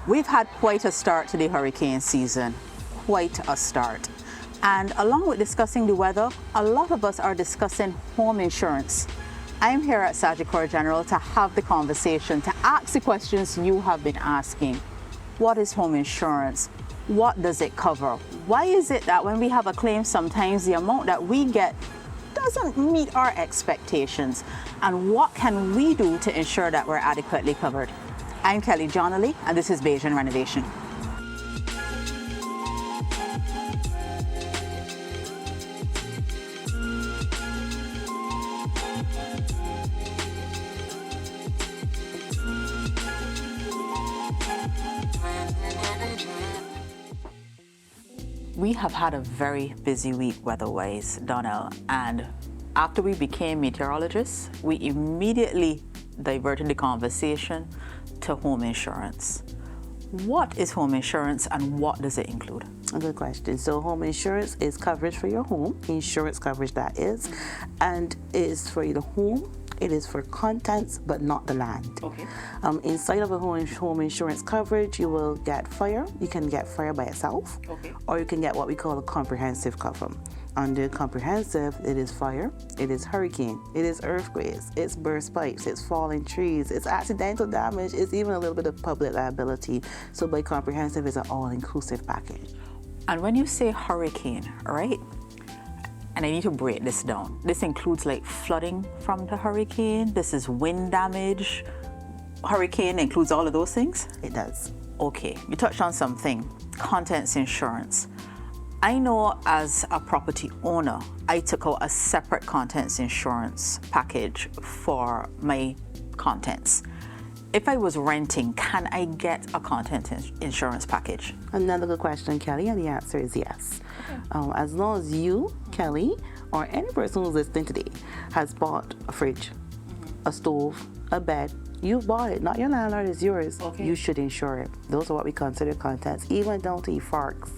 We've had quite a start to the hurricane season, quite a start. And along with discussing the weather, a lot of us are discussing home insurance. I'm here at Sagicor General to have the conversation, to ask the questions you have been asking. What is home insurance? What does it cover? Why is it that when we have a claim, sometimes the amount that we get doesn't meet our expectations? And what can we do to ensure that we're adequately covered? I'm Kelly Donnelly, and this is Bajan Renovation. We have had a very busy week weather-wise, Donelle, and after we became meteorologists, we immediately diverted the conversation to home insurance. What is home insurance and what does it include? A good question. So home insurance is coverage for your home, insurance coverage that is, and it is for the home. It is for contents, but not the land. Okay. Inside of a home insurance coverage, you will get fire. You can get fire by itself, Okay. or you can get what we call a comprehensive cover. Under comprehensive, it is fire, it is hurricane, it is earthquakes, it's burst pipes, it's falling trees, it's accidental damage, it's even a little bit of public liability. So by comprehensive, it's an all-inclusive package. And when you say hurricane, right? And I need to break this down. This includes like flooding from the hurricane. This is wind damage. Hurricane includes all of those things? It does. Okay, you touched on something, contents insurance. I know as a property owner, I took out a separate contents insurance package for my contents. If I was renting, can I get a contents insurance package? Another good question, Kelly, and the answer is yes. As long as you, Kelly, or any person who's listening today has bought a fridge, a stove, a bed, you bought it, not your landlord, it's yours. Okay. You should insure it. Those are what we consider contents, even down to your forks,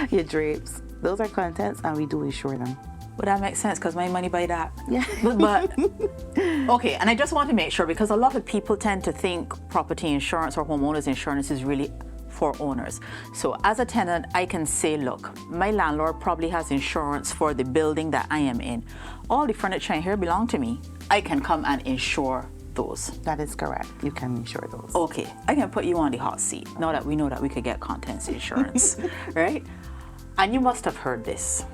your drapes. Those are contents, and we do insure them. Well, that makes sense because my money buy that. Yeah. But okay, and I just want to make sure because a lot of people tend to think property insurance or homeowners insurance is really for owners. So as a tenant, I can say, look, my landlord probably has insurance for the building that I am in. All the furniture in here belong to me. I can come and insure those. That is correct. You can insure those. Okay, I can put you on the hot seat now that we know that we could get contents insurance, right? And you must have heard this.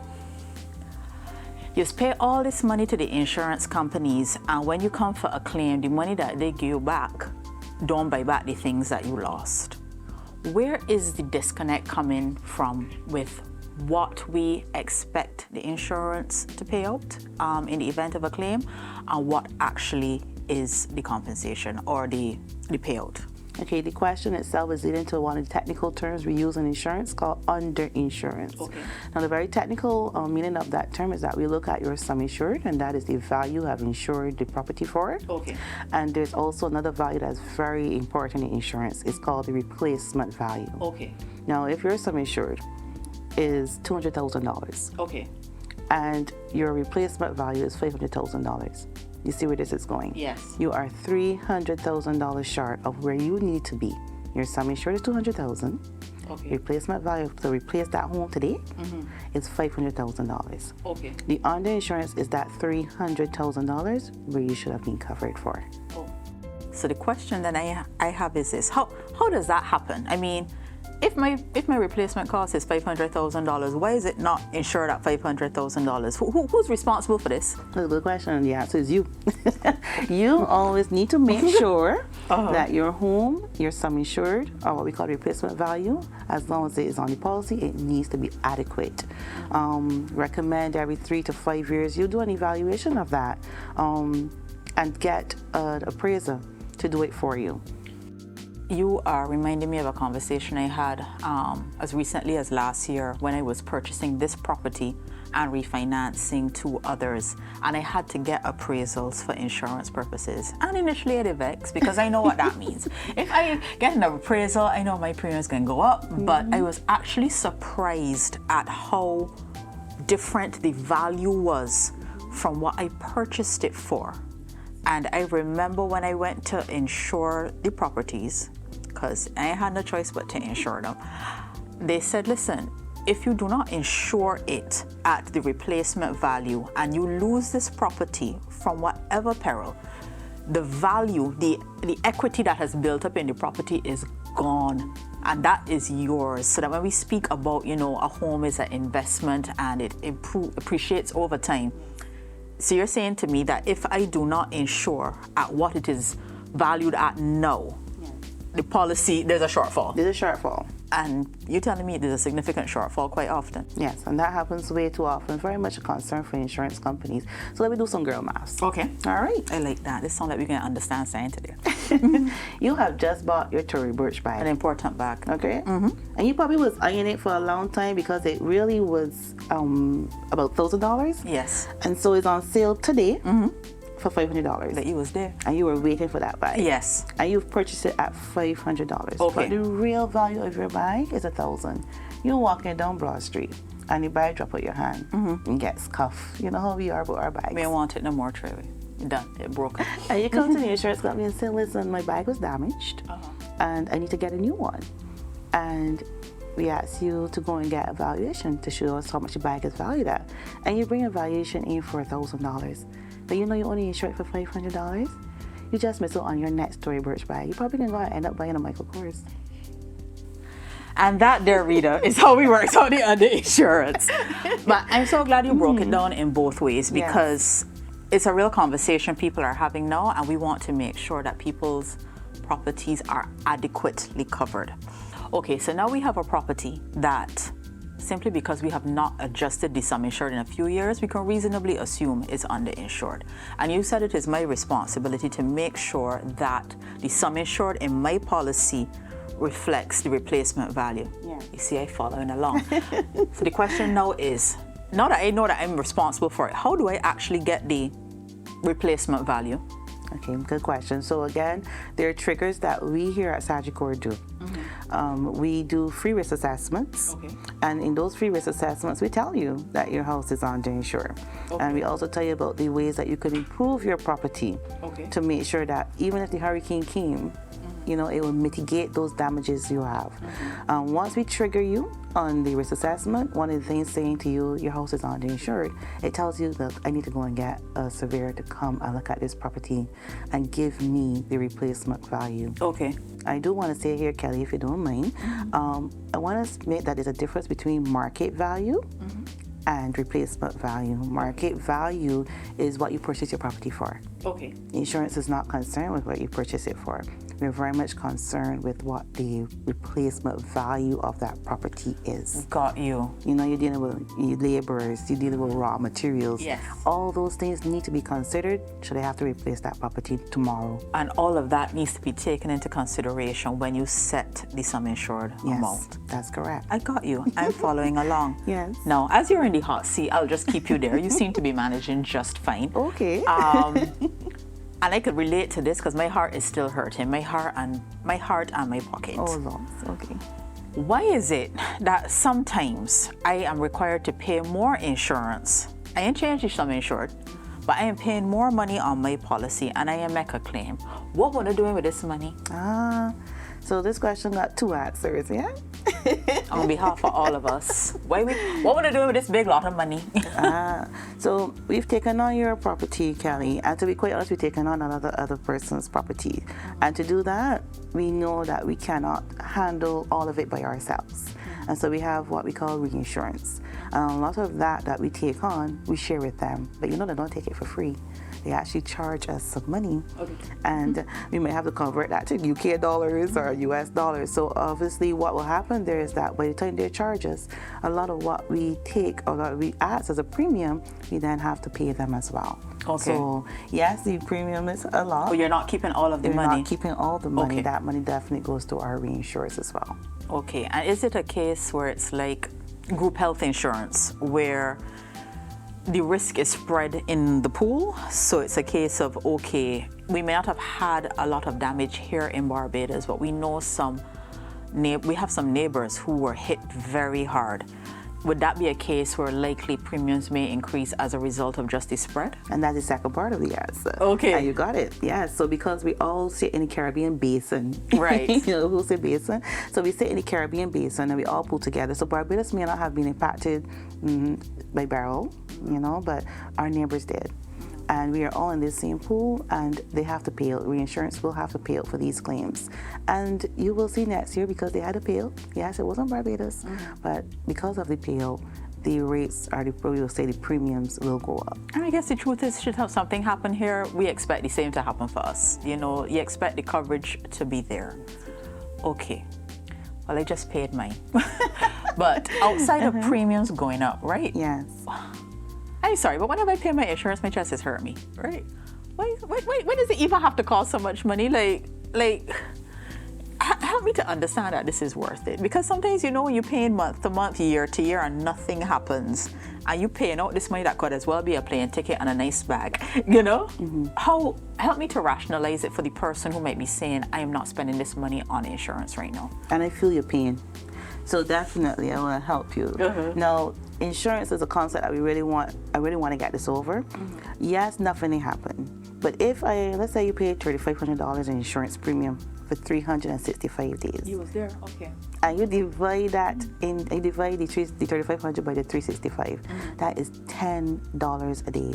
You pay all this money to the insurance companies, and when you come for a claim, the money that they give you back don't buy back the things that you lost. Where is the disconnect coming from with what we expect the insurance to pay out in the event of a claim and what actually is the compensation or the payout? Okay, the question itself is leading to one of the technical terms we use in insurance called underinsurance. Okay. Now, the very technical meaning of that term is that we look at your sum insured, and that is the value you have insured the property for. Okay. And there's also another value that's very important in insurance. It's called the replacement value. Okay. Now, if your sum insured is $200,000 Okay. and your replacement value is $500,000, you see where this is going? Yes. You are $300,000 short of where you need to be. Your sum insured is $200,000. Okay. Replacement value to replace that home today is $500,000. Okay. The underinsurance is that $300,000 where you should have been covered for. Oh. So the question that I have is this: how does that happen? I mean, if my replacement cost is $500,000, why is it not insured at $500,000? Who's responsible for this? That's a good question, and the answer is you. You always need to make sure that your home, your sum insured, or what we call replacement value, as long as it is on the policy, it needs to be adequate. Recommend every 3 to 5 years you do an evaluation of that and get an appraiser to do it for you. You are reminding me of a conversation I had as recently as last year when I was purchasing this property and refinancing 2 others, and I had to get appraisals for insurance purposes. And initially I vexed because I know what that means. If I get an appraisal, I know my premiums can go up, but I was actually surprised at how different the value was from what I purchased it for. And I remember when I went to insure the properties, because I had no choice but to insure them. They said, listen, if you do not insure it at the replacement value and you lose this property from whatever peril, the value, the equity that has built up in the property is gone, and that is yours. So that when we speak about, you know, a home is an investment and it appreciates over time. So you're saying to me that if I do not insure at what it is valued at now, the policy, there's a shortfall. There's a shortfall. And you're telling me there's a significant shortfall quite often. Yes, and that happens way too often. Very much a concern for insurance companies. So let me do some girl maths. Okay. All right. I like that. This sounds like we can understand science today. You have just bought your Tory Burch bag. An important bag. Okay. And you probably was eyeing it for a long time because it really was about $1,000. Yes. And so it's on sale today for $500. That you was there. And you were waiting for that bag. Yes. And you've purchased it at $500. Okay. But the real value of your bag is $1,000. You're walking down Broad Street and the bag drop out your hand and get scuffed. You know how we are about our bags. Me want it no more, Trevi. Done. It broke. And you come to the insurance company and say, listen, my bag was damaged and I need to get a new one. And we ask you to go and get a valuation to show us how much the bag is valued at. And you bring a valuation in for $1,000. But you know you only insure it for $500? You just miss out on your next Tory Burch bag. You're probably going to end up buying a Michael Kors. And that, dear reader, is how we work out the underinsurance. But I'm so glad you broke it down in both ways, because it's a real conversation people are having now, and we want to make sure that people's properties are adequately covered. Okay, so now we have a property that, simply because we have not adjusted the sum insured in a few years, we can reasonably assume it's underinsured. And you said it is my responsibility to make sure that the sum insured in my policy reflects the replacement value. Yeah. You see, I'm following along. So the question now is, now that I know that I'm responsible for it, how do I actually get the replacement value? Okay, good question. So again, there are triggers that we here at Sagicor do. We do free risk assessments, and in those free risk assessments, we tell you that your house is underinsured. And we also tell you about the ways that you could improve your property to make sure that even if the hurricane came, you know, it will mitigate those damages you have. Once we trigger you on the risk assessment, one of the things saying to you, your house is underinsured, it tells you that I need to go and get a surveyor to come and look at this property and give me the replacement value. Okay. I do want to say here, Kelly, if you don't mind, I want to make that there's a difference between market value and replacement value. Market value is what you purchase your property for. Okay. Insurance is not concerned with what you purchase it for. We're very much concerned with what the replacement value of that property is. Got you. You know, you're dealing with your laborers, you're dealing with raw materials. Yes. All those things need to be considered should they have to replace that property tomorrow. And all of that needs to be taken into consideration when you set the sum insured amount. That's correct. I got you. I'm following along. Yes. Now, as you're in the hot seat, I'll just keep you there. You seem to be managing just fine. Okay. And I could relate to this because my heart is still hurting. My heart and my pocket. Oh, Lord. Okay. Why is it that sometimes I am required to pay more insurance? I ain't changed the sum insured, but I am paying more money on my policy and I am make a claim. What would I doing with this money? So this question got two answers, yeah? On behalf of all of us, what would I do with this big lot of money? So we've taken on your property, Kelly, and to be quite honest, we've taken on another other person's property. And to do that, we know that we cannot handle all of it by ourselves. And so we have what we call reinsurance. And a lot of that we take on, we share with them. But you know they don't take it for free. They actually charge us some money. And we may have to convert that to UK dollars or US dollars. So obviously what will happen there is that by the time they charge us, a lot of what we take or that we ask as a premium, we then have to pay them as well. So yes, the premium is a lot. But you're not keeping all of the money? You're not keeping all the money. That money definitely goes to our reinsurers as well. Okay, and is it a case where it's like group health insurance, where the risk is spread in the pool? So it's a case of, okay, we may not have had a lot of damage here in Barbados, but we know we have some neighbors who were hit very hard. would that be a case where likely premiums may increase as a result of just the spread? And that's the second part of the answer. Okay. And you got it. Yeah. So because we all sit in the Caribbean basin. Right. Who say basin? So we sit in the Caribbean basin and we all pull together. So Barbados may not have been impacted by Beryl, but our neighbors did. And we are all in this same pool, and they have to pay out. Reinsurance will have to pay out for these claims. And you will see next year, because they had to pay out. Yes, it wasn't Barbados, but because of the payout, the rates are, we will say the premiums will go up. And I guess the truth is, should have something happen here, we expect the same to happen for us. You expect the coverage to be there. Okay. Well, I just paid mine. But outside of premiums going up, right? Yes. I'm sorry, but whenever I pay my insurance, my chest is hurt me, right? Why does it even have to cost so much money? Help me to understand that this is worth it. Because sometimes, when you're paying month to month, year to year, and nothing happens, and you paying out this money that could as well be a plane ticket and a nice bag, help me to rationalize it for the person who might be saying, I am not spending this money on insurance right now. And I feel your pain. So definitely, I want to help you. Now, insurance is a concept that I really want to get this over. Yes, nothing happened. But if let's say you paid $3,500 in insurance premium for 365 days. You was there, okay. And you divide the 3,500 by the 365. That is $10 a day.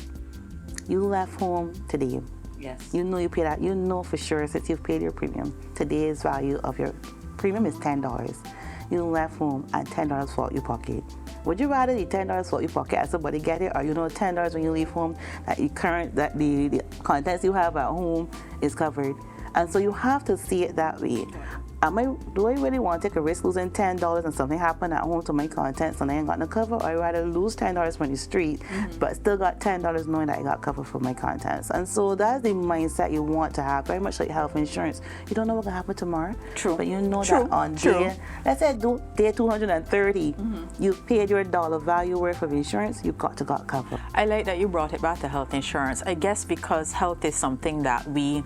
You left home today. Yes. You know you pay that. You know for sure, since you've paid your premium, today's value of your premium is $10. You left home and $10 fall out your pocket. Would you rather the $10 fall out your pocket and somebody get it, or $10 when you leave home that the contents you have at home is covered? And so you have to see it that way. Do I really want to take a risk losing $10 and something happen at home to my contents and I ain't got no cover, or I rather lose $10 from the street but still got $10 knowing that I got cover for my contents? And so that's the mindset you want to have, very much like health insurance. You don't know what can happen tomorrow. True. But you know that on let's say day 230, you paid your dollar value worth of insurance, you got cover. I like that you brought it back to health insurance. I guess because health is something that we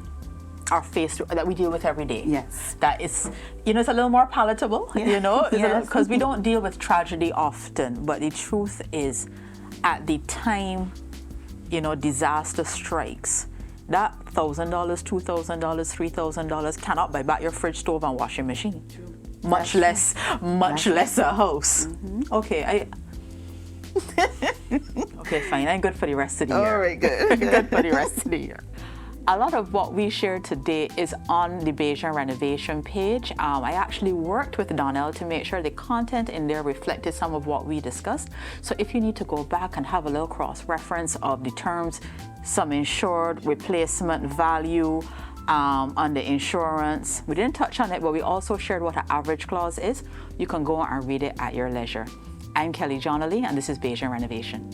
are faced with, that we deal with every day. Yes. That is, it's a little more palatable, Yes. because we don't deal with tragedy often. But the truth is, at the time, disaster strikes, that $1,000, $2,000, $3,000 cannot buy back your fridge, stove, and washing machine. True. Much less a house. Okay, okay, fine. I'm good for the rest of the year. All right, good. Good for the rest of the year. A lot of what we shared today is on the Bajan Renovation page. I actually worked with Donelle to make sure the content in there reflected some of what we discussed. So if you need to go back and have a little cross-reference of the terms, sum insured, replacement value, under insurance. We didn't touch on it, but we also shared what an average clause is. You can go and read it at your leisure. I'm Kelly Johnley, and this is Bajan Renovation.